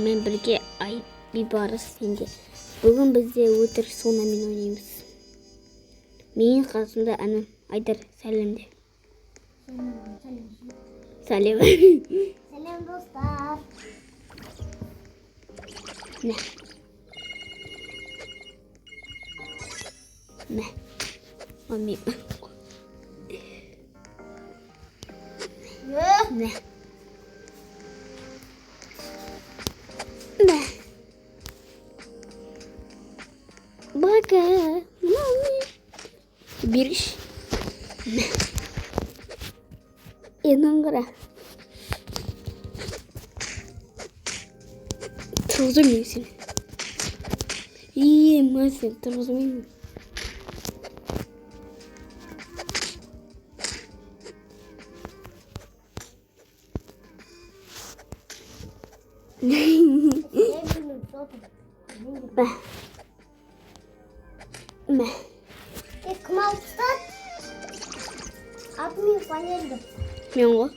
Мен бірге Айбарыс сенде. Бүгін бізде өтір сонамен ойнаймыз. Менің қасымда әнім Айдар сәлемде. Сәлем. Сәлем достар. Мә. Мә. Мами. Мә. Бага, мами. Беріш. Еніңгіра. Тұрғызымын сен. Мәсен, тұрғызымын. Бә. Мә. Кім алыстан? Атымен фанерді. Мен ғой.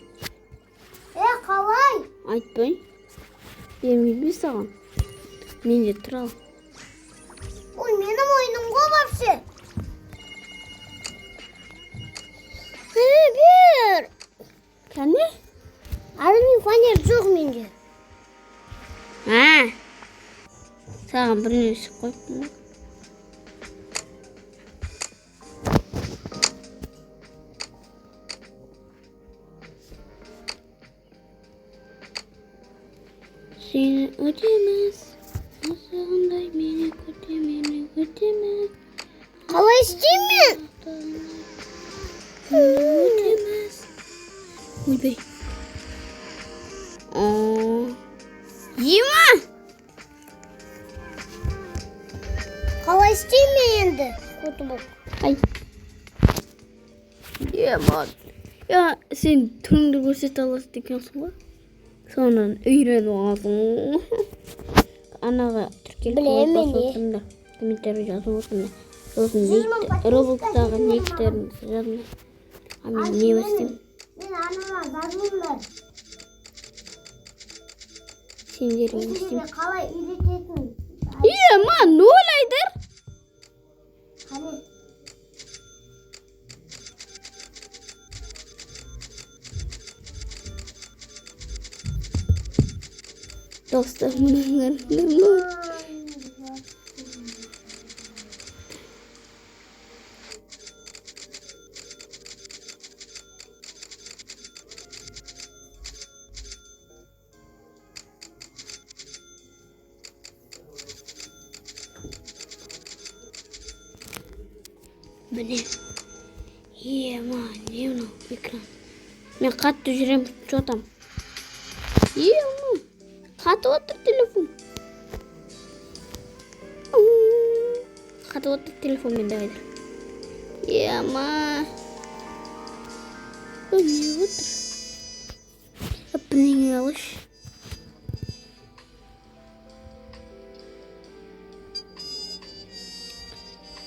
Қалай? Айтпай. Бермейді саған. Мен де тұра ал. Ол менің ойыным ғой вообще. Бер. Кәне? Атымен фанер жоқ менде. Саған бір нәрсе қойыппын ба? Сені өтеміз, асығындай мені өтеміз. Қалай істеймін? Өтеміз. Ойбай. Ема! Қалай істеймін енді? Құтыбық. Ай. Ема. Сен түріңді көрсете аласың екенсің ғой. Сонан үйреніп аласың. Анаға тіркеліп отырыңдар. Комментарий жазып отырыңдар. Сосын Роблокстағы ниектеріңізді жазыңдар. Мен не істеймін? Мен анама жазыңдар. Сендерге не істеймін? Қалай үйрететін? Ема, не ойлайдыр? Қане. Достар, мұныңдар. Міне. Ема, не мынау экран? Мен қатты жүремін, жотам. Ема, қатып отыр телефон. Қатып отыр телефон мен дайдар. Ема. Не отыр? Әпінен алыш.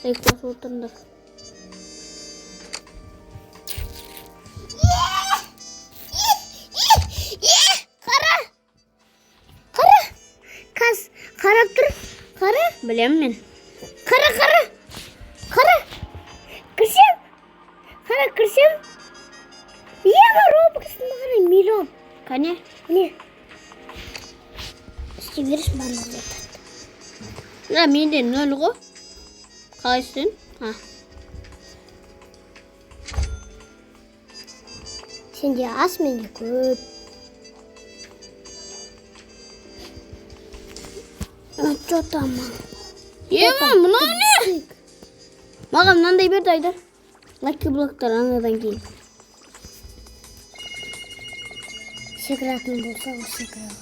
Айқласы отырындар. Қарап тұр. Қара. Білем мен. Қара. Кірсем. Қара, кірсем. Ема, Роблокстың қара, миллион. Кәне? Не? Істей беріш барлығы жатады. Менде 0 ғой. Қалайсың? Сенде аз, менде көп. Жотама. Ема, мынау не? Маған мынандай берді Айдар. Лайки блоктар анадан кейін. Секіратын болса, ол секіреді.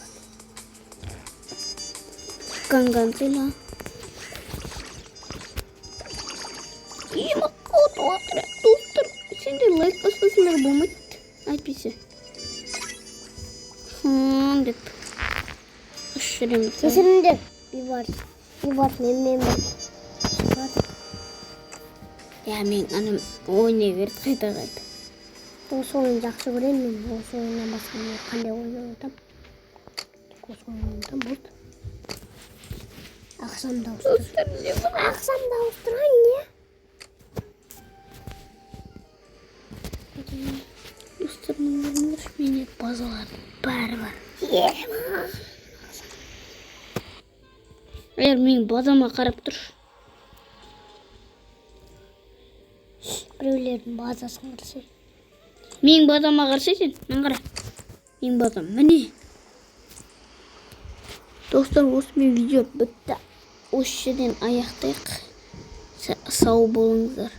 Кангансила. Ема, қот отыр. Достар, сендер лайк баспасындар болмайды. Айтпесе. Деп. Үшірем. Кесірінде. Бибар, мен. Мен анам ойнай берді қайта. Осы ойын жақсы көремін мен. Осы ойыннан басқа мен қандай ойын ойнатамын. қосқаннан болды. Ақшамды ауыстыр. Ақшамды ауыстырған не? Достарымның менде базалардың бәрі бар. Егер менің базама қарап тұршы. Біреулердің базасын қарсы. Менің базама қарсайсың, мен қара. Менің базам міне. Достар, осымен видео бітті. Осы жерден аяқтайық. Сау болыңыздар.